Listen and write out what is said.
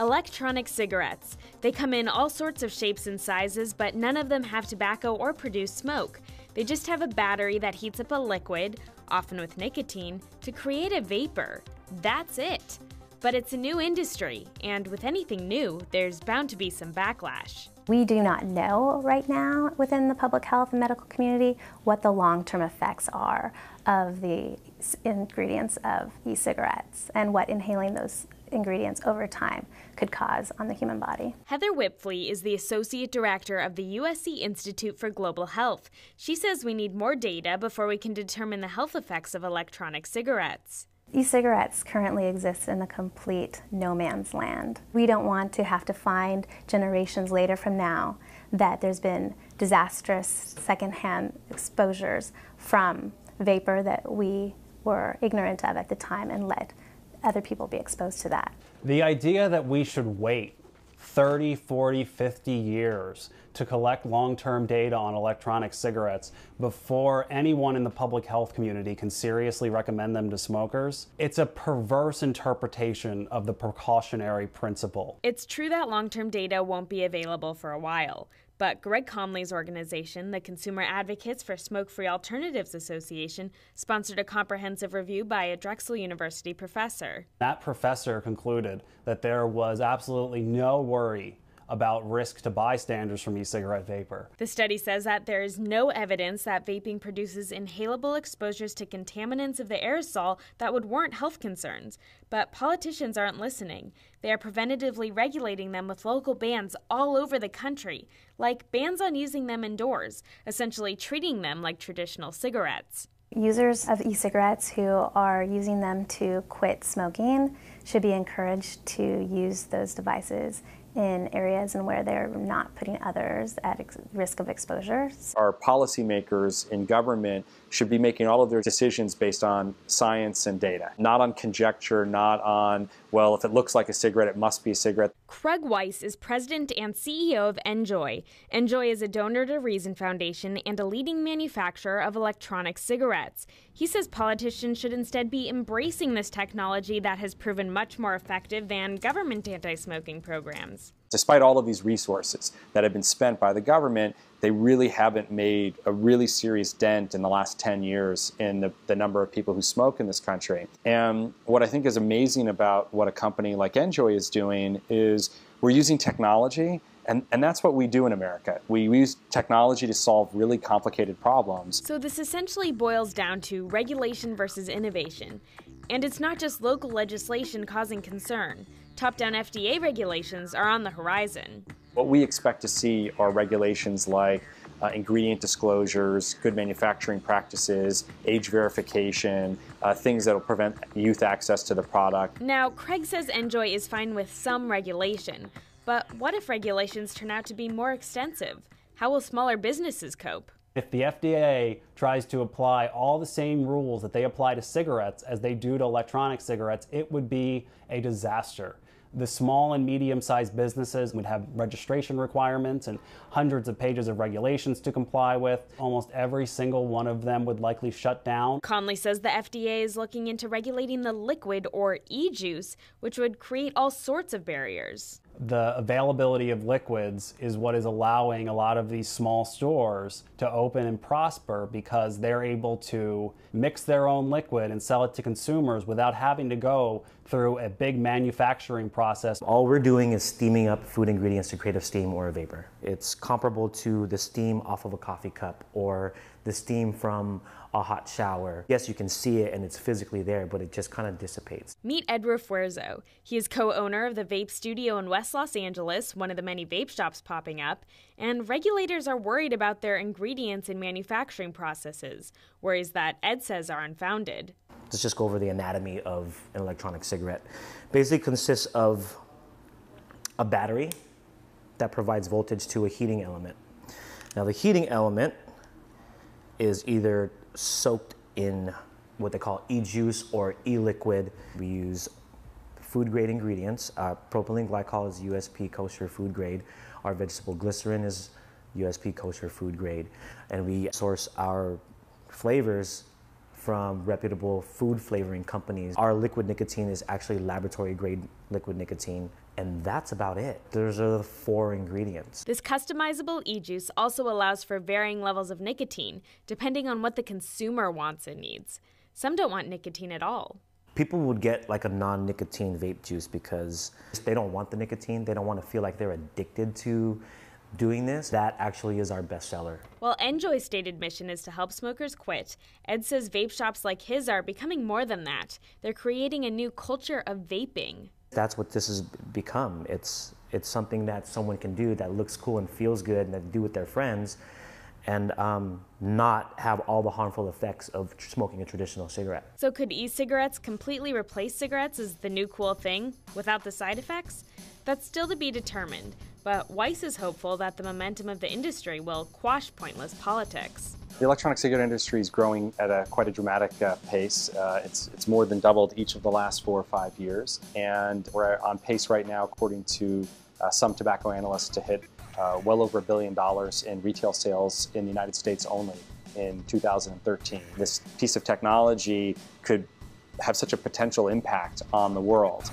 Electronic cigarettes. They come in all sorts of shapes and sizes, but none of them have tobacco or produce smoke. They just have a battery that heats up a liquid, often with nicotine, to create a vapor. That's it. But it's a new industry, and with anything new, there's bound to be some backlash. We do not know right now within the public health and medical community what the long-term effects are of the ingredients of e-cigarettes and what inhaling those ingredients over time could cause on the human body. Heather Wipfli is the Associate Director of the USC Institute for Global Health. She says we need more data before we can determine the health effects of electronic cigarettes. E-cigarettes currently exist in a complete no man's land. We don't want to have to find generations later from now that there's been disastrous secondhand exposures from vapor that we were ignorant of at the time and let other people be exposed to that. The idea that we should wait 30, 40, 50 years to collect long-term data on electronic cigarettes before anyone in the public health community can seriously recommend them to smokers, it's a perverse interpretation of the precautionary principle. It's true that long-term data won't be available for a while, but Greg Conley's organization, the Consumer Advocates for Smoke-Free Alternatives Association, sponsored a comprehensive review by a Drexel University professor. That professor concluded that there was absolutely no worry about risk to bystanders from e-cigarette vapor. The study says that there is no evidence that vaping produces inhalable exposures to contaminants of the aerosol that would warrant health concerns. But politicians aren't listening. They are preventatively regulating them with local bans all over the country, like bans on using them indoors, essentially treating them like traditional cigarettes. Users of e-cigarettes who are using them to quit smoking should be encouraged to use those devices in areas and where they're not putting others at risk of exposure. Our policymakers in government should be making all of their decisions based on science and data, not on conjecture, not on, well, if it looks like a cigarette, it must be a cigarette. Craig Weiss is president and CEO of NJOY. NJOY is a donor to Reason Foundation and a leading manufacturer of electronic cigarettes. He says politicians should instead be embracing this technology that has proven much more effective than government anti-smoking programs. Despite all of these resources that have been spent by the government, they really haven't made a really serious dent in the last 10 years in the number of people who smoke in this country. And what I think is amazing about what a company like NJOY is doing is we're using technology, and that's what we do in America. We use technology to solve really complicated problems. So this essentially boils down to regulation versus innovation. And it's not just local legislation causing concern. Top-down FDA regulations are on the horizon. What we expect to see are regulations like ingredient disclosures, good manufacturing practices, age verification, things that will prevent youth access to the product. Now, Craig says NJOY is fine with some regulation, but what if regulations turn out to be more extensive? How will smaller businesses cope? If the FDA tries to apply all the same rules that they apply to cigarettes as they do to electronic cigarettes, it would be a disaster. The small and medium-sized businesses would have registration requirements and hundreds of pages of regulations to comply with. Almost every single one of them would likely shut down. Conley says the FDA is looking into regulating the liquid or e-juice, which would create all sorts of barriers. The availability of liquids is what is allowing a lot of these small stores to open and prosper because they're able to mix their own liquid and sell it to consumers without having to go through a big manufacturing process. All we're doing is steaming up food ingredients to create a steam or a vapor. It's comparable to the steam off of a coffee cup or the steam from a hot shower. Yes, you can see it and it's physically there, but it just kind of dissipates. Meet Ed Refuerzo. He is co-owner of the Vape Studio in West Los Angeles, one of the many vape shops popping up, and regulators are worried about their ingredients and manufacturing processes, worries that Ed says are unfounded. Let's just go over the anatomy of an electronic cigarette. Basically consists of a battery that provides voltage to a heating element. Now the heating element is either soaked in what they call e-juice or e-liquid. We use food-grade ingredients. Propylene glycol is USP kosher food grade. Our vegetable glycerin is USP kosher food grade. And we source our flavors from reputable food flavoring companies. Our liquid nicotine is actually laboratory grade liquid nicotine, and that's about it. Those are the 4 ingredients. This customizable e-juice also allows for varying levels of nicotine, depending on what the consumer wants and needs. Some don't want nicotine at all. People would get like a non-nicotine vape juice because they don't want the nicotine. They don't want to feel like they're addicted to doing this. That actually is our best seller. While NJOY's stated mission is to help smokers quit, Ed says vape shops like his are becoming more than that. They're creating a new culture of vaping. That's what this has become. It's something that someone can do that looks cool and feels good and that do with their friends, and not have all the harmful effects of smoking a traditional cigarette. So could e-cigarettes completely replace cigarettes as the new cool thing without the side effects? That's still to be determined, but Weiss is hopeful that the momentum of the industry will quash pointless politics. The electronic cigarette industry is growing at quite a dramatic pace. It's more than doubled each of the last 4 or 5 years, and we're on pace right now, according to some tobacco analysts, to hit well over $1 billion in retail sales in the United States only in 2013. This piece of technology could have such a potential impact on the world.